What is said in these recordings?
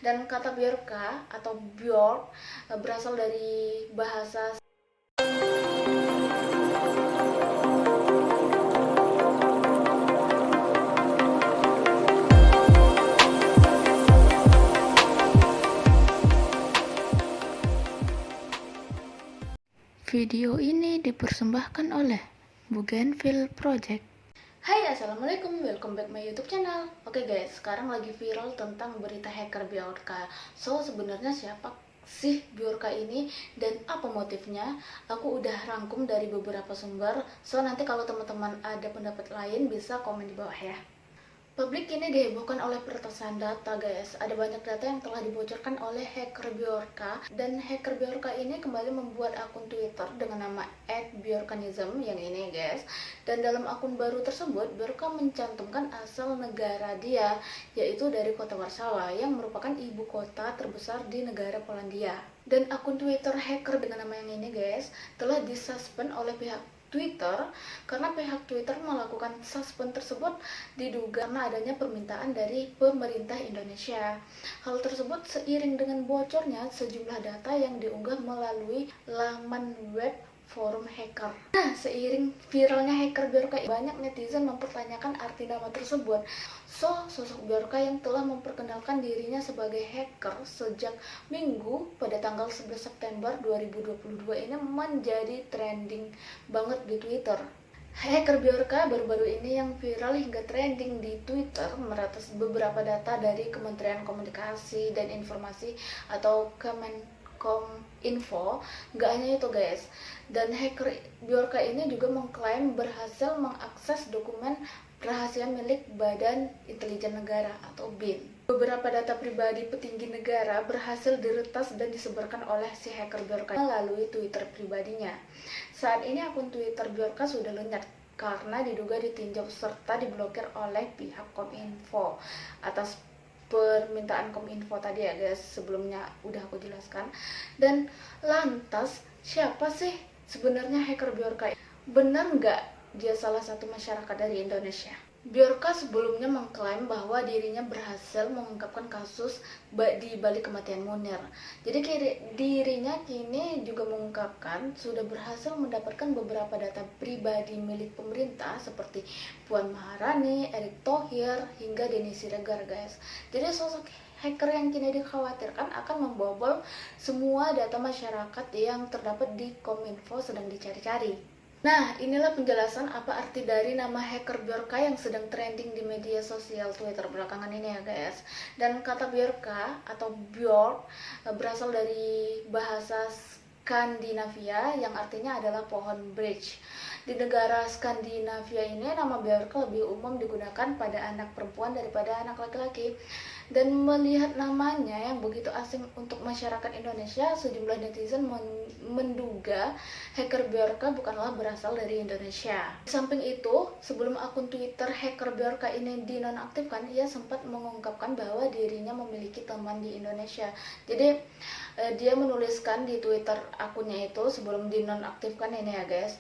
Dan kata Bjorka atau Bjork berasal dari bahasa Video ini dipersembahkan oleh Bougainville Project. Hai, assalamualaikum, welcome back my YouTube channel. Oke guys, sekarang lagi viral tentang berita hacker Bjorka. So sebenarnya siapa sih Bjorka ini dan apa motifnya? Aku udah rangkum dari beberapa sumber. So nanti kalau teman-teman ada pendapat lain bisa komen di bawah ya. Publik ini dihebohkan oleh peretasan data guys. Ada banyak data yang telah dibocorkan oleh hacker Bjorka. Dan hacker Bjorka ini kembali membuat akun Twitter dengan nama @bjorkanism yang ini guys. Dan dalam akun baru tersebut, Bjorka mencantumkan asal negara dia, yaitu dari kota Warsawa yang merupakan ibu kota terbesar di negara Polandia. Dan akun Twitter hacker dengan nama yang ini guys telah disuspend oleh pihak Twitter karena pihak Twitter melakukan suspend tersebut diduga karena adanya permintaan dari pemerintah Indonesia. Hal tersebut seiring dengan bocornya sejumlah data yang diunggah melalui laman web forum hacker. Nah, seiring viralnya hacker Bjorka, banyak netizen mempertanyakan arti nama tersebut. So, sosok Bjorka yang telah memperkenalkan dirinya sebagai hacker sejak Minggu pada tanggal 11 September 2022 ini menjadi trending banget di Twitter. Hacker Bjorka baru-baru ini yang viral hingga trending di Twitter meratas beberapa data dari Kementerian Komunikasi dan Informasi atau Kominfo. Gak hanya itu guys, dan hacker Bjorka ini juga mengklaim berhasil mengakses dokumen rahasia milik Badan Intelijen Negara atau BIN. Beberapa data pribadi petinggi negara berhasil diretas dan disebarkan oleh si hacker Bjorka melalui Twitter pribadinya. Saat ini akun Twitter Bjorka sudah lenyap karena diduga ditinjau serta diblokir oleh pihak Kominfo atas permintaan Kominfo tadi ya guys, sebelumnya udah aku jelaskan. Dan lantas siapa sih sebenarnya hacker Bjorka? Benar nggak dia salah satu masyarakat dari Indonesia? Bjorka sebelumnya mengklaim bahwa dirinya berhasil mengungkapkan kasus di balik kematian Munir. Jadi dirinya kini juga mengungkapkan sudah berhasil mendapatkan beberapa data pribadi milik pemerintah seperti Puan Maharani, Erick Thohir, hingga Denny Siregar guys. Jadi sosok hacker yang kini dikhawatirkan akan membobol semua data masyarakat yang terdapat di Kominfo sedang dicari-cari. Nah, inilah penjelasan apa arti dari nama hacker Bjorka yang sedang trending di media sosial Twitter belakangan ini ya guys. Dan kata Bjorka atau Bjork berasal dari bahasa Skandinavia yang artinya adalah pohon bridge. Di negara Skandinavia ini nama Bjorka lebih umum digunakan pada anak perempuan daripada anak laki-laki. Dan melihat namanya yang begitu asing untuk masyarakat Indonesia, sejumlah netizen menduga hacker Bjorka bukanlah berasal dari Indonesia. Di samping itu, sebelum akun Twitter hacker Bjorka ini dinonaktifkan, ia sempat mengungkapkan bahwa dirinya memiliki teman di Indonesia. Jadi dia menuliskan di Twitter akunnya itu sebelum dinonaktifkan ini ya guys,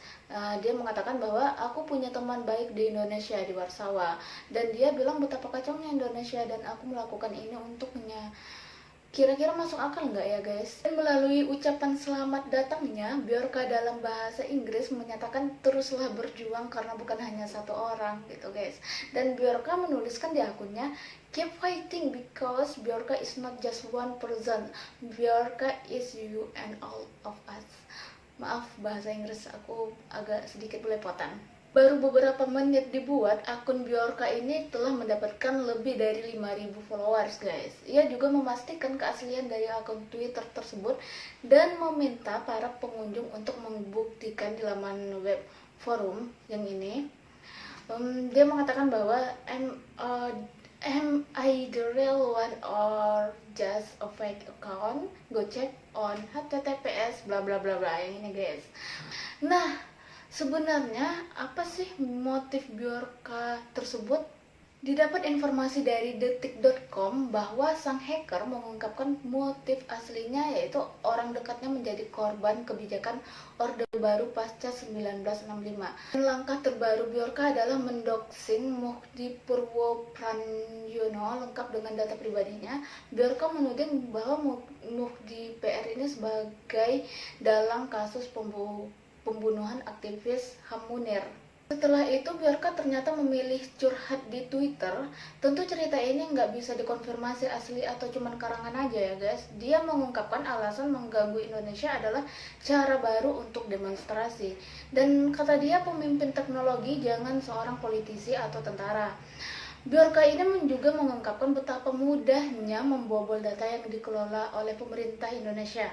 dia mengatakan bahwa aku punya teman baik di Indonesia di Warsawa, dan dia bilang betapa kacaunya Indonesia dan aku melakukan ini untuknya. Kira-kira masuk akal nggak ya guys? Dan melalui ucapan selamat datangnya, Bjorka dalam bahasa Inggris menyatakan teruslah berjuang karena bukan hanya satu orang gitu guys. Dan Bjorka menuliskan di akunnya, keep fighting because Bjorka is not just one person. Bjorka is you and all of us. Maaf bahasa Inggris aku agak sedikit belepotan. Baru beberapa menit dibuat, akun Bjorka ini telah mendapatkan lebih dari 5.000 followers guys. Ia juga memastikan keaslian dari akun Twitter tersebut dan meminta para pengunjung untuk membuktikan di laman web forum yang ini. Dia mengatakan bahwa am I the real one or just a fake account? Go check on https bla bla bla bla yang ini guys. Nah, sebenarnya apa sih motif Bjorka tersebut? Didapat informasi dari detik.com bahwa sang hacker mengungkapkan motif aslinya, yaitu orang dekatnya menjadi korban kebijakan Orde Baru pasca 1965. Dan langkah terbaru Bjorka adalah mendoxing Muhdi Purwopranjono lengkap dengan data pribadinya. Bjorka menuding bahwa Muhdi PR ini sebagai dalang kasus pembunuhan aktivis HAM Munir. Setelah itu, Bjorka ternyata memilih curhat di Twitter. Tentu cerita ini nggak bisa dikonfirmasi asli atau cuman karangan aja ya guys. Dia mengungkapkan alasan mengganggu Indonesia adalah cara baru untuk demonstrasi. Dan kata dia, pemimpin teknologi jangan seorang politisi atau tentara. Bjorka ini juga mengungkapkan betapa mudahnya membobol data yang dikelola oleh pemerintah Indonesia.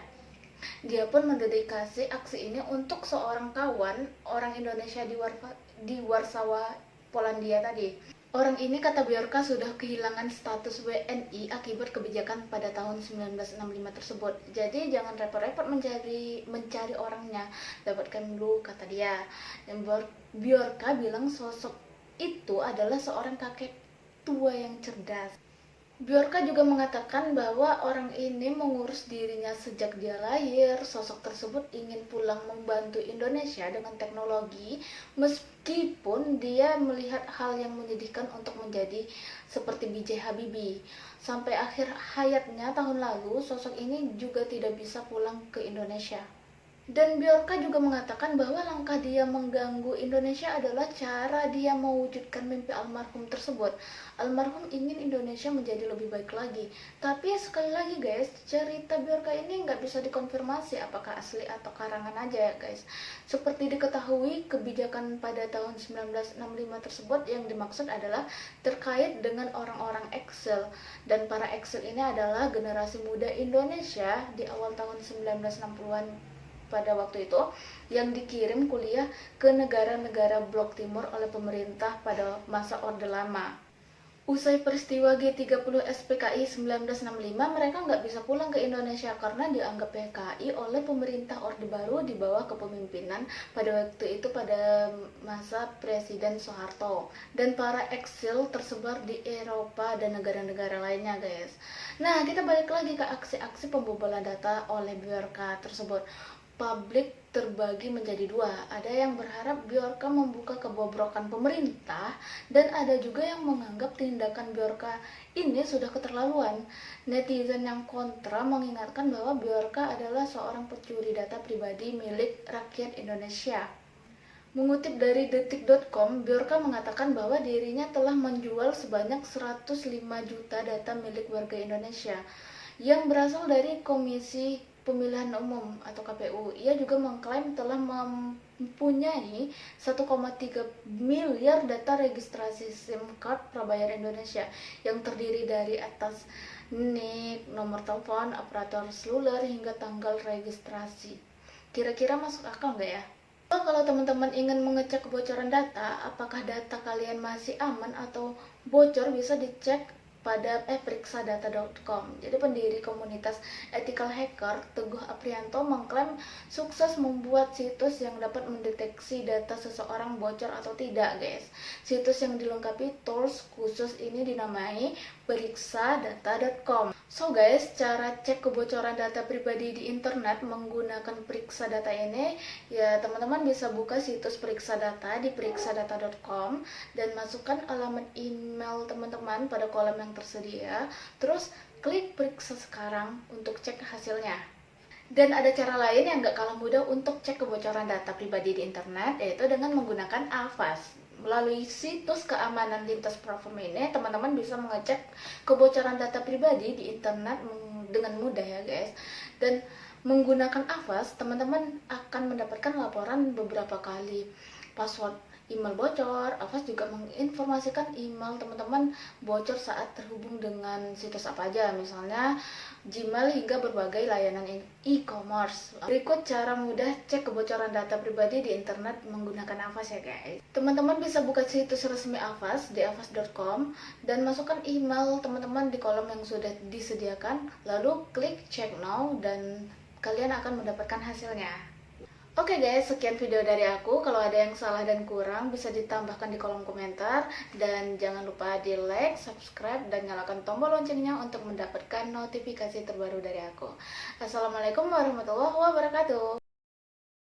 Dia pun mendedikasi aksi ini untuk seorang kawan orang Indonesia di Warsawa, Polandia tadi. Orang ini, kata Bjorka, sudah kehilangan status WNI akibat kebijakan pada tahun 1965 tersebut. Jadi jangan repot-repot mencari orangnya, dapatkan dulu, kata dia. Dan Bjorka bilang sosok itu adalah seorang kakek tua yang cerdas. Bjorka juga mengatakan bahwa orang ini mengurus dirinya sejak dia lahir. Sosok tersebut ingin pulang membantu Indonesia dengan teknologi, meskipun dia melihat hal yang menyedihkan untuk menjadi seperti B.J. Habibie. Sampai akhir hayatnya tahun lalu, sosok ini juga tidak bisa pulang ke Indonesia. Dan Bjorka juga mengatakan bahwa langkah dia mengganggu Indonesia adalah cara dia mewujudkan mimpi almarhum tersebut. Almarhum ingin Indonesia menjadi lebih baik lagi. Tapi sekali lagi guys, cerita Bjorka ini nggak bisa dikonfirmasi apakah asli atau karangan aja ya guys. Seperti diketahui, kebijakan pada tahun 1965 tersebut yang dimaksud adalah terkait dengan orang-orang Excel. Dan para Excel ini adalah generasi muda Indonesia di awal tahun 1960-an pada waktu itu, yang dikirim kuliah ke negara-negara blok timur oleh pemerintah pada masa Orde Lama. Usai peristiwa G30 SPKI 1965, mereka nggak bisa pulang ke Indonesia karena dianggap PKI oleh pemerintah Orde Baru di bawah kepemimpinan pada waktu itu pada masa Presiden Soeharto. Dan para eksil tersebar di Eropa dan negara-negara lainnya guys. Nah, kita balik lagi ke aksi-aksi pembobolan data oleh Bjorka tersebut. Publik terbagi menjadi dua. Ada yang berharap Bjorka membuka kebobrokan pemerintah, dan ada juga yang menganggap tindakan Bjorka ini sudah keterlaluan. Netizen yang kontra mengingatkan bahwa Bjorka adalah seorang pencuri data pribadi milik rakyat Indonesia. Mengutip dari detik.com, Bjorka mengatakan bahwa dirinya telah menjual sebanyak 105 juta data milik warga Indonesia yang berasal dari Komisi Pemilihan Umum atau KPU. Ia juga mengklaim telah mempunyai 1,3 miliar data registrasi SIM card prabayar Indonesia yang terdiri dari atas NIK, nomor telepon, operator seluler, hingga tanggal registrasi. Kira-kira masuk akal nggak ya? Kalau teman-teman ingin mengecek kebocoran data, apakah data kalian masih aman atau bocor, bisa dicek pada periksadata.com. Jadi pendiri komunitas ethical hacker Teguh Aprianto mengklaim sukses membuat situs yang dapat mendeteksi data seseorang bocor atau tidak guys. Situs yang dilengkapi tools khusus ini dinamai periksadata.com. So guys, cara cek kebocoran data pribadi di internet menggunakan periksa data ini, ya teman-teman bisa buka situs periksa data di periksadata.com dan masukkan alamat email teman-teman pada kolom yang tersedia, terus klik periksa sekarang untuk cek hasilnya. Dan ada cara lain yang gak kalah mudah untuk cek kebocoran data pribadi di internet, yaitu dengan menggunakan Avast. Melalui situs keamanan lintas platform ini, teman-teman bisa mengecek kebocoran data pribadi di internet dengan mudah ya guys. Dan menggunakan Avast, teman-teman akan mendapatkan laporan beberapa kali password email bocor. Avast juga menginformasikan email teman-teman bocor saat terhubung dengan situs apa aja, misalnya Gmail hingga berbagai layanan e-commerce. Berikut cara mudah cek kebocoran data pribadi di internet menggunakan Avast ya guys. Teman-teman bisa buka situs resmi Avast di avast.com dan masukkan email teman-teman di kolom yang sudah disediakan, lalu klik check now dan kalian akan mendapatkan hasilnya. Oke guys, sekian video dari aku. Kalau ada yang salah dan kurang bisa ditambahkan di kolom komentar. Dan jangan lupa di like, subscribe, dan nyalakan tombol loncengnya untuk mendapatkan notifikasi terbaru dari aku. Assalamualaikum warahmatullahi wabarakatuh.